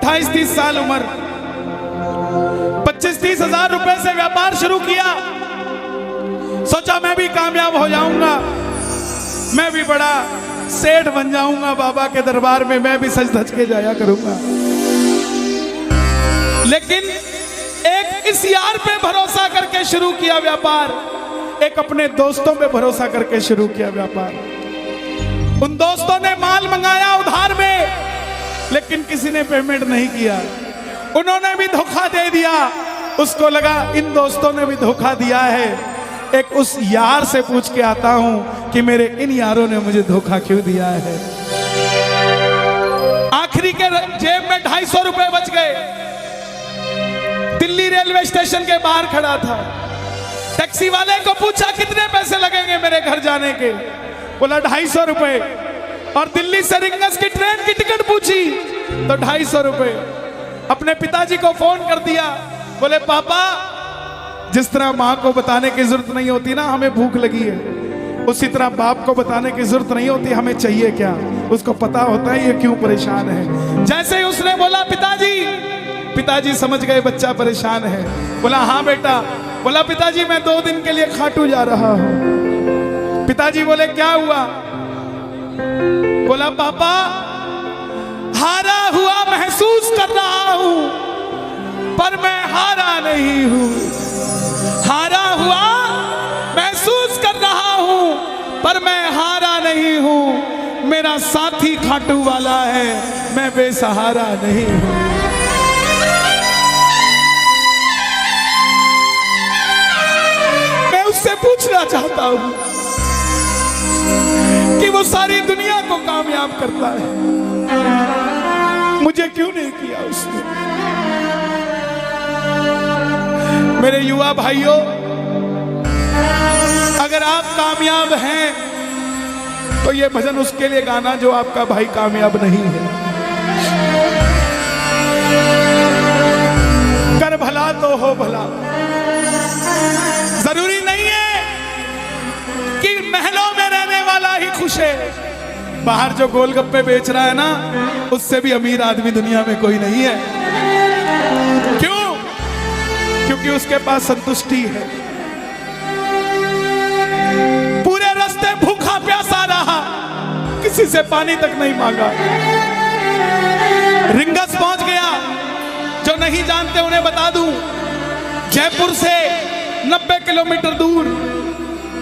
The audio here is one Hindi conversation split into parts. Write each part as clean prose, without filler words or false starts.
28-30 साल उम्र, 25-30 हजार रुपए से व्यापार शुरू किया। सोचा मैं भी कामयाब हो जाऊंगा, मैं भी बड़ा सेठ बन जाऊंगा, बाबा के दरबार में मैं भी सज धज के जाया करूंगा। लेकिन एक इस यार पे भरोसा करके शुरू किया व्यापार, एक अपने दोस्तों पे भरोसा करके शुरू किया व्यापार। उन दोस्तों ने माल मंगाया उधार में, लेकिन किसी ने पेमेंट नहीं किया। उन्होंने भी धोखा दे दिया। उसको लगा इन दोस्तों ने भी धोखा दिया है, एक उस यार से पूछ के आता हूं कि मेरे इन यारों ने मुझे धोखा क्यों दिया है। आखिरी के जेब में 250 रुपए बच गए। दिल्ली रेलवे स्टेशन के बाहर खड़ा था। टैक्सी वाले को पूछा कितने पैसे लगेंगे मेरे घर जाने के, बोला 250 रुपए। और दिल्ली से रिंगस की ट्रेन की टिकट पूछी तो 250 रुपए। अपने पिताजी को फोन कर दिया, बोले पापा, जिस तरह माँ को बताने की जरूरत नहीं होती ना हमें भूख लगी है, उसी तरह बाप को बताने की जरूरत नहीं होती हमें चाहिए क्या, उसको पता होता है ये क्यों परेशान है। जैसे ही उसने बोला पिताजी, पिताजी समझ गए बच्चा परेशान है। बोला हाँ बेटा। बोला पिताजी मैं 2 दिन के लिए खाटू जा रहा हूं। पिताजी बोले क्या हुआ? बोला पापा, हारा हुआ महसूस कर रहा हूं, पर मैं हारा नहीं हूं। हारा हुआ महसूस कर रहा हूं, पर मैं हारा नहीं हूं। मेरा साथी खाटू वाला है, मैं बेसहारा नहीं हूं। मैं उससे पूछना चाहता हूं कि वो सारी दुनिया को कामयाब करता है, मुझे क्यों नहीं किया उसने? मेरे युवा भाइयों, अगर आप कामयाब हैं तो ये भजन उसके लिए गाना जो आपका भाई कामयाब नहीं है। कर भला तो हो भला। जरूरी नहीं है कि महलों में रहने वाला ही खुश है। बाहर जो गोलगप्पे बेच रहा है ना, उससे भी अमीर आदमी दुनिया में कोई नहीं है। क्यों? क्योंकि उसके पास संतुष्टि है। पूरे रास्ते भूखा प्यासा रहा, किसी से पानी तक नहीं मांगा। रिंगस पहुंच गया। जो नहीं जानते उन्हें बता दूं, जयपुर से 90 किलोमीटर दूर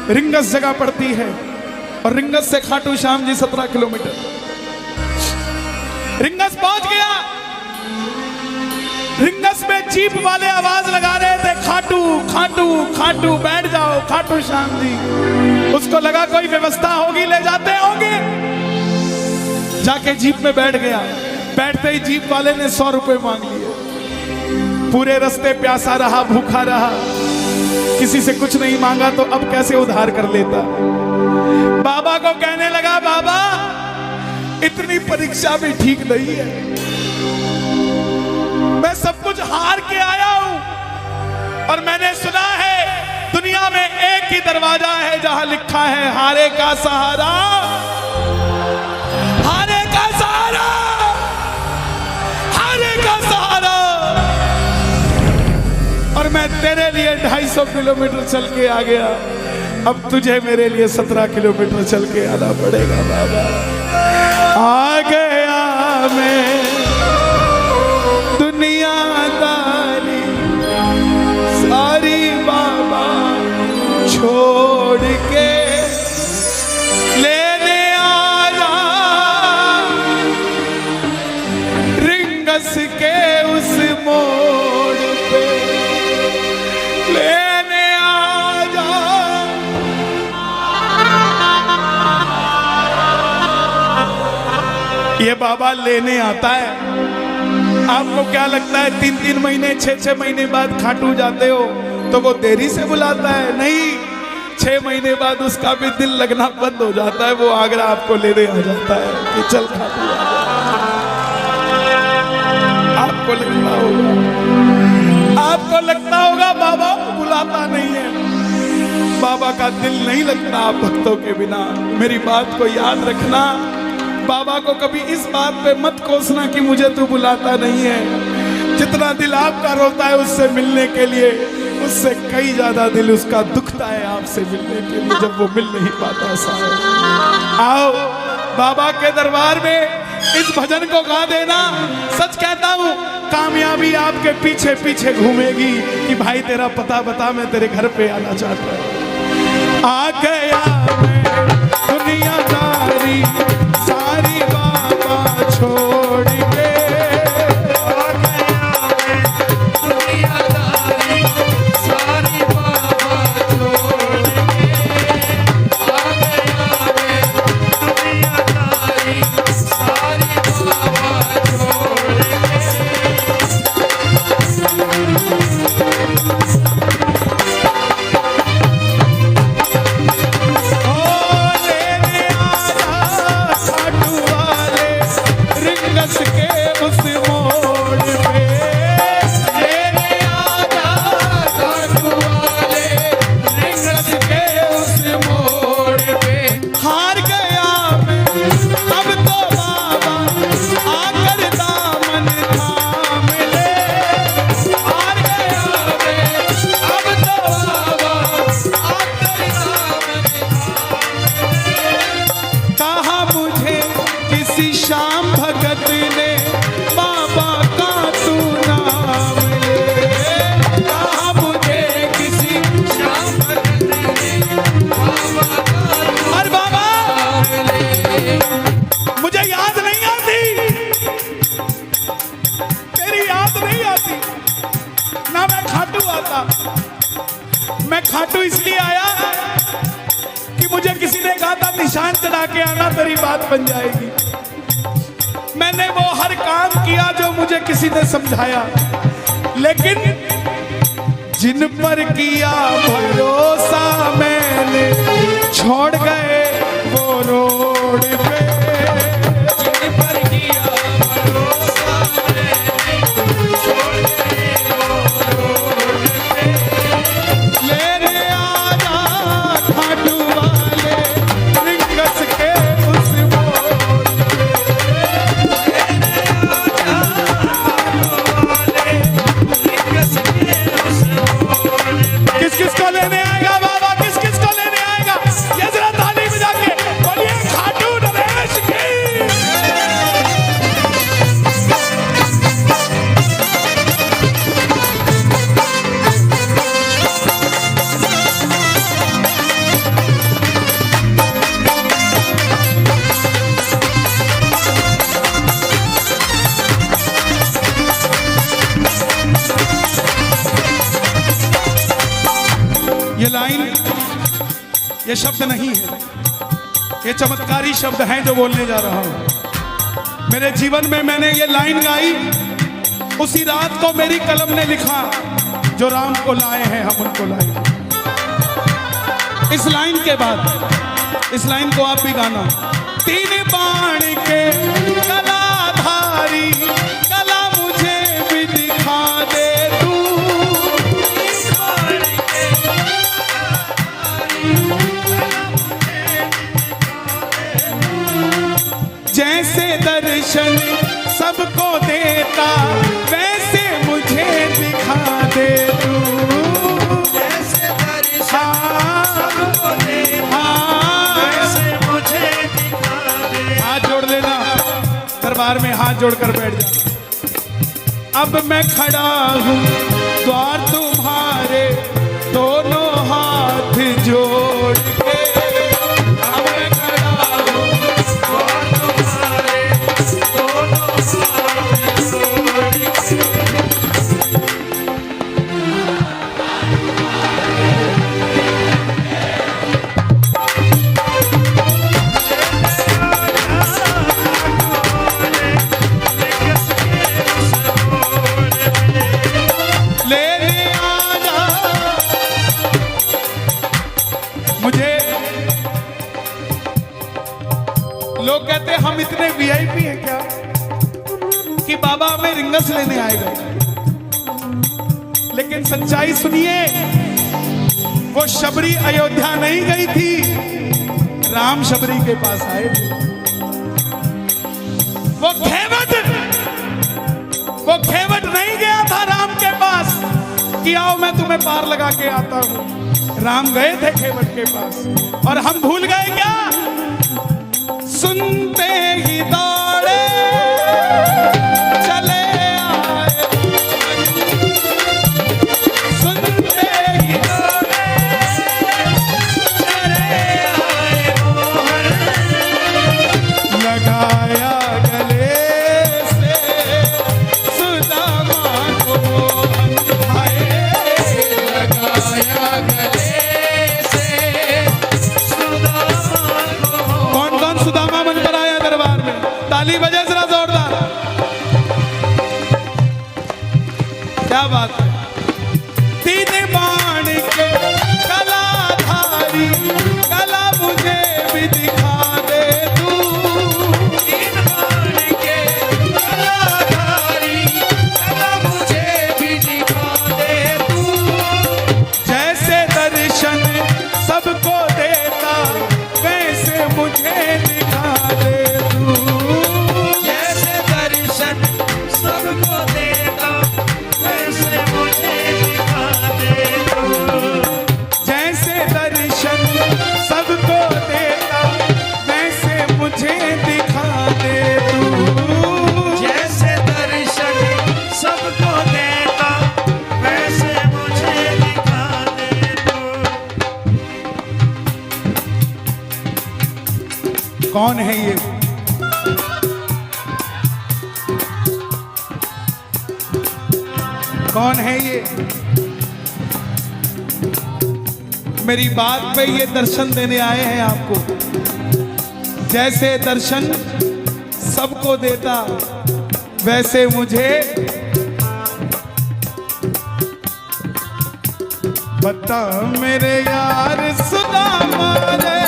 रिंगस जगह पड़ती है, और रिंगस से खाटू श्याम जी 17 किलोमीटर। रिंगस पहुंच गया। रिंगस में जीप वाले आवाज लगा रहे थे, खाटू खाटू खाटू, बैठ जाओ खाटू श्याम जी। उसको लगा कोई व्यवस्था होगी, ले जाते होंगे। जाके जीप में बैठ गया। बैठते ही जीप वाले ने 100 रुपए मांग लिए। पूरे रास्ते प्यासा रहा, भूखा रहा, किसी से कुछ नहीं मांगा तो अब कैसे उधार कर लेता। बाबा को कहने लगा, बाबा इतनी परीक्षा भी ठीक नहीं है, मैं सब कुछ हार के आया हूं, और मैंने सुना है दुनिया में एक ही दरवाजा है जहां लिखा है हारे का सहारा, हारे का सहारा, हारे का सहारा। और मैं तेरे लिए 250 किलोमीटर चल के आ गया, अब तुझे मेरे लिए 17 किलोमीटर चल के आना पड़ेगा। बाबा आ गया मैं दुनियादारी सारी बाबा छोड़ के, लेने आया रिंगस के उस मोड़ पे, लेने आया। ये बाबा लेने आता है। आपको क्या लगता है 3-3 महीने 6-6 महीने बाद खाटू जाते हो तो वो देरी से बुलाता है? नहीं, 6 महीने बाद उसका भी दिल लगना बंद हो जाता है। वो आगरा आपको लेने आ जाता है कि चल खाटू आ जा। आपको लगता होगा बाबा बुलाता नहीं है। बाबा का दिल नहीं लगता आप भक्तों के बिना। मेरी बात को याद रखना, बाबा को कभी इस बात पे मत कोसना कि मुझे तू बुलाता नहीं है। जितना दिल आपका रोता है उससे मिलने के लिए, उससे कई ज्यादा दिल उसका दुखता है आपसे मिलने के लिए, जब वो मिल नहीं पाता। साहब आओ बाबा के दरबार में इस भजन को गा देना। सच कहता हूँ कामयाबी आपके पीछे पीछे घूमेगी कि भाई तेरा पता बता, मैं तेरे घर पे आना चाहता हूँ। आ गया मैं दुनियादारी सारी बाबा छोड़ के, आ गया मैं दुनियादारी सारी बाबा छोड़ के, आ गया मैं दुनियादारी सारी बाबा छोड़ खाटू इसलिए आया कि मुझे किसी ने कहा था निशान चढ़ा के आना तेरी बात बन जाएगी। मैंने वो हर काम किया जो मुझे किसी ने समझाया, लेकिन जिन पर किया भरोसा मैंने छोड़ गए वो रोड पे, जिन पर किया भरोसा मैंने छोड़ गए वो रोड पे। लेने आजा खाटू वाले रिंगस के उस मोड़ पे, लेने आजा खाटू वाले रिंगस के उस मोड़ पे। किस किस को लेने आएगा बाबा, किस किस को लेने आएगा? ये जरा ताली बजा के बोलिए खाटू नरेश की। ये लाइन, ये शब्द नहीं है, ये चमत्कारी शब्द हैं जो बोलने जा रहा हूं। मेरे जीवन में मैंने ये लाइन गाई, उसी रात को मेरी कलम ने लिखा, जो राम को लाए हैं हम उनको लाए। इस लाइन के बाद, इस लाइन को आप भी गाना। तीन बाण के कलाधारी कला मुझे भी दिखा दे तू, जैसे दर्शन सबको देता वैसे मुझे दिखा दे तू, जैसे दर्शन सबको देता वैसे मुझे दिखा दे। हाथ जोड़ लेना, दरबार में हाथ जोड़कर बैठ जा। अब मैं खड़ा हूँ द्वार तुम्हारे दोनों हाथ जोड़ के, लोग कहते हैं हम इतने वीआईपी हैं क्या कि बाबा हमें रिंगस लेने आएगा। लेकिन सच्चाई सुनिए, वो शबरी अयोध्या नहीं गई थी, राम शबरी के पास आए थे। वो खेवट नहीं गया था राम के पास कि आओ मैं तुम्हें पार लगा के आता हूं। राम गए थे खेवट के पास और हम भूल गए क्या? सुनते ही दौड़े चले आए, सुनते ही दौड़े चले आए, लगाया गले से सुदामा को हाय, लगाया गले से सुदामा को। कौन कौन सुदामा बनकर आया दरबार में? ताली बजे जरा जोरदार। क्या बात है? तीन बाण के कलाधारी कला मुझे भी दिखा दे तू। तीन बाण के कलाधारी कला मुझे भी दिखा दे तू। जैसे दर्शन सबको देता वैसे मुझे दिखा दे तू। जैसे दर्शन सबको देता वैसे मुझे दिखा दे तू। जैसे दर्शन सबको देता वैसे मुझे दिखा दे तू। जैसे दर्शन सबको देता वैसे मुझे दिखा दे तू। कौन है ये? कौन है ये? मेरी बात पे ये दर्शन देने आए हैं आपको। जैसे दर्शन सबको देता वैसे मुझे बता मेरे यार सुदामा रे,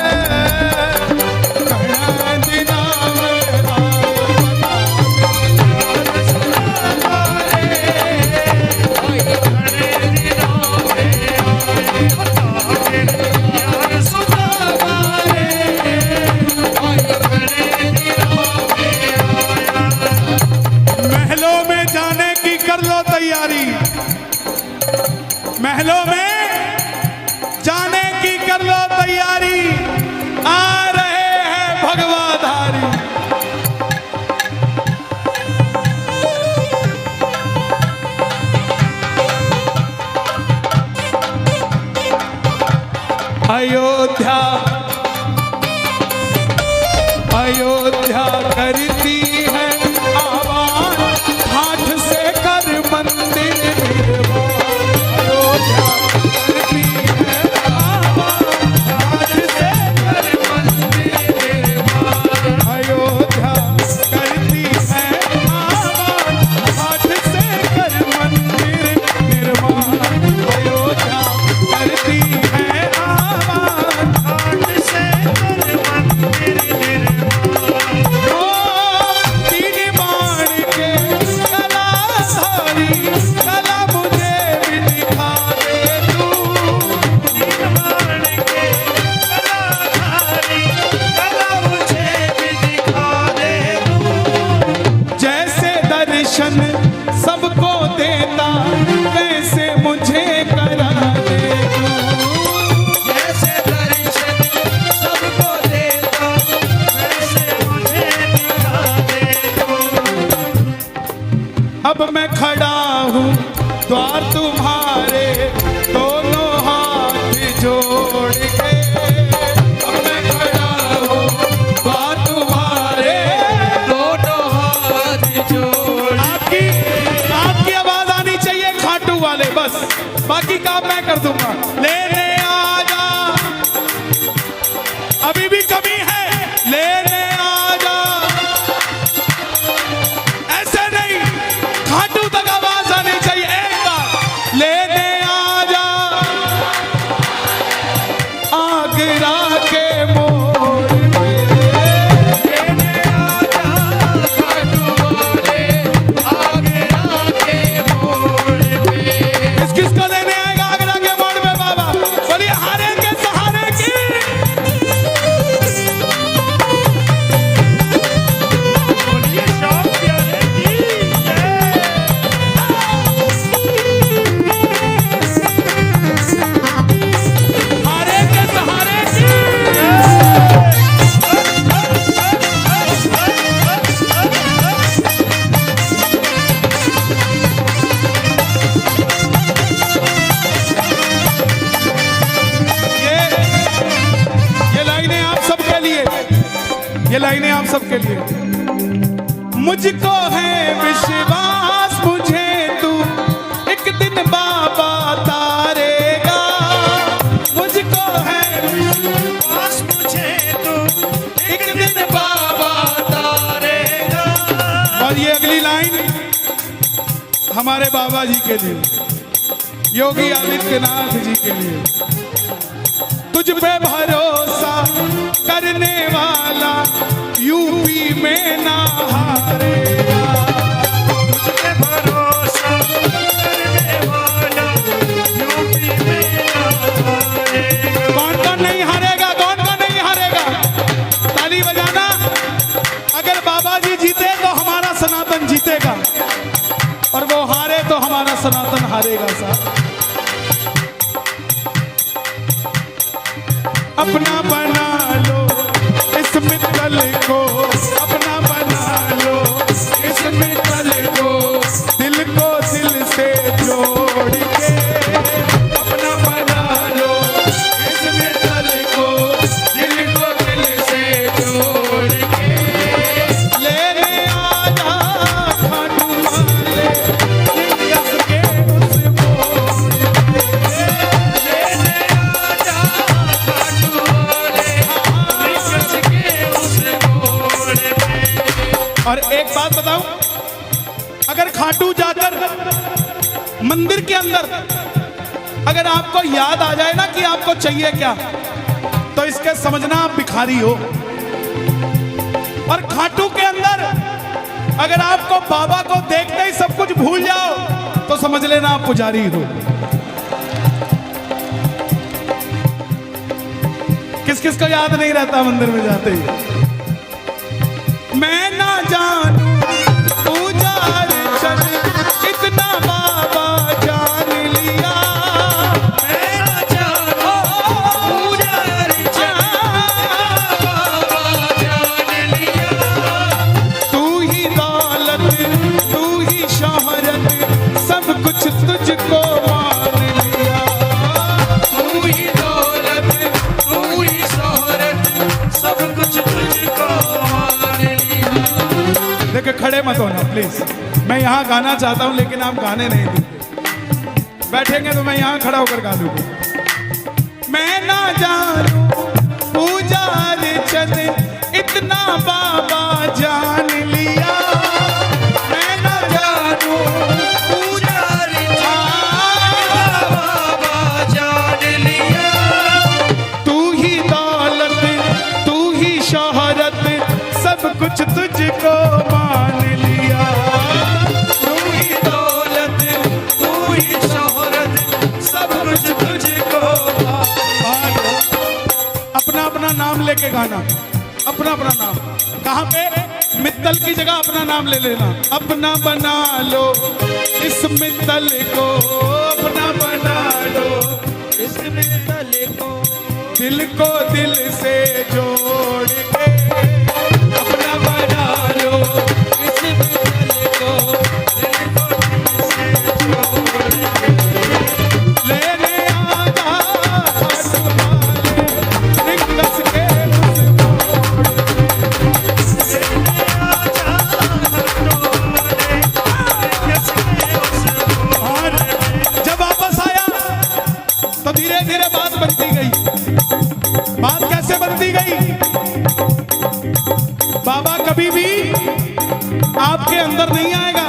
कहाँ दिना में आओ बता मेरे सुदामा रे, खड़े दिनों में आए बता मेरे यार सुदामा रे, खड़े दिनों में आया। महलों में जाने की कर लो तैयारी, महलों में जाने की कर लो तैयारी, आ रहे हैं भगवाधारी। अयोध्या अयोध्या करती है आवाज, हाथ से कर मंदिर निर्माण। अयोध्या करती है आवाज, हाथ से कर मंदिर निर्माण। अयोध्या करती है आवाज, हाथ से कर मंदिर निर्माण। अयोध्या करती है आवाज, हाथ से कर मंदिर निर्माण। ओ तीन बाण के कलाधारी कला मुझे भी दिखा दे तू। तीन बाण के कलाधारी कला मुझे भी दिखा दे तू। जैसे दर्शन सबको देता वैसे मुझे करा दे तू। जैसे दर्शन सबको देता वैसे मुझे दिखा दे तू। अब मैं खड़ा हूँ द्वार तुम्हारे दोनों हाथ जोड़ के। अब मैं खड़ा हूँ द्वार तुम्हारे दोनों हाथ जोड़। आपकी आवाज आनी चाहिए खाटू वाले, बस बाकी काम मैं कर दूंगा। लेने आ जा, अभी भी कमी है, लेने आ जा। ऐसे नहीं, खाटू तक आवाज आनी चाहिए। एक बार लेने आ जा, आगरा के मोड़ पे। लेने आ जा खाटू वाले, आगरा के मोड़ पे। किस किस को लेने आएगा आगरा के मोड़ पे बाबा? है विश्वास मुझे तू एक दिन बाबा तारेगा, मुझको है विश्वास मुझे तू एक दिन बाबा तारेगा। और ये अगली लाइन हमारे बाबा जी के लिए, योगी आदित्यनाथ जी के लिए। तुझ पे भरोसा करने वाला यूपी में ना हारेगा, तुझ पे भरोसा करने वाला यूपी में ना हारेगा। कौन कौन नहीं हारेगा, कौन कौन नहीं हारेगा? ताली बजाना। अगर बाबा जी जीते तो हमारा सनातन जीतेगा, और वो हारे तो हमारा सनातन हारेगा साहब। अपना बना लो इस मित्तल को, अपना बना लो इस मित्तल को, दिल को दिल से जोड़ के। अपना बना लो इस मित्तल को, दिल को दिल से जोड़ के। लेने आजा खाटू वाले लिंगस के उस मोड़ पे। लेने आजा खाटू वाले लिंगस के उस मोड़ पे। और एक बात बताऊं, अगर खाटू जाकर मंदिर के अंदर अगर आपको याद आ जाए ना कि आपको चाहिए क्या, तो इसके समझना आप भिखारी हो। और खाटू के अंदर अगर आपको बाबा को देखते ही सब कुछ भूल जाओ, तो समझ लेना आप पुजारी हो। किस किस को याद नहीं रहता मंदिर में जाते ही? मैं ना जानू पूजा अर्चन इतना बाबा जान लिया, मैं ना जानू पूजा अर्चन बाबा जान लिया। तू ही दौलत तू ही शोहरत सब कुछ तुझको मान लिया। तू ही दौलत तू ही शोहरत सब कुछ तुझको मान लिया। देखो खड़े मत होना प्लीज, मैं यहाँ गाना चाहता हूँ लेकिन आप गाने नहीं देंगे। बैठेंगे तो मैं यहाँ खड़ा होकर गा दूंगा। मैं ना जानू पूजा अर्चन इतना बाबा जान लिया, मैं ना जानू पूजा अर्चन बाबा जान लिया। तू ही दौलत तू ही शोहरत सब कुछ तुझको मान लिया। तू ही दौलत तू ही शोहरत सब कुछ तुझको मान लिया। अपना अपना नाम लेके गाना, अपना अपना नाम। कहाँ पे? मित्तल की जगह अपना नाम ले लेना। अपना बना लो इस मित्तल को, अपना बना लो इस मित्तल को, दिल को दिल से जोड़ के। अपना बना लो इस मित्तल को, दिल को दिल से जोड़ के। लेने आजा खाटू वाले लिंगस के उस मोड़ पे। लेने आजा खाटू वाले लिंगस के उस मोड़ पे। जब वापस आया तो धीरे धीरे बात बनती गई। बात कैसे बनती गई? बाबा कभी भी आपके अंदर नहीं आएगा,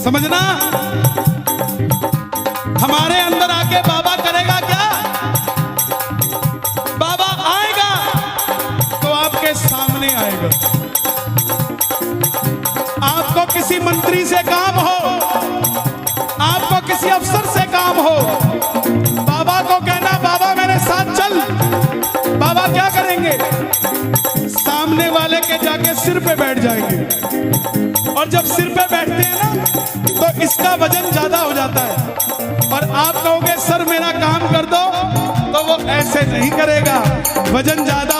समझना। हमारे अंदर आके बाबा करेगा क्या? बाबा आएगा तो आपके सामने आएगा। आपको किसी मंत्री से काम हो, आपको किसी अफसर से काम हो, बाबा को कहना बाबा मेरे साथ चल। बाबा क्या करेंगे? सामने वाले के जाके सिर पे बैठ जाएंगे, और जब सिर पे बैठते हैं ना तो इसका वजन ज्यादा हो जाता है। और आप कहोगे सर मेरा काम कर दो, तो वो ऐसे नहीं करेगा, वजन ज्यादा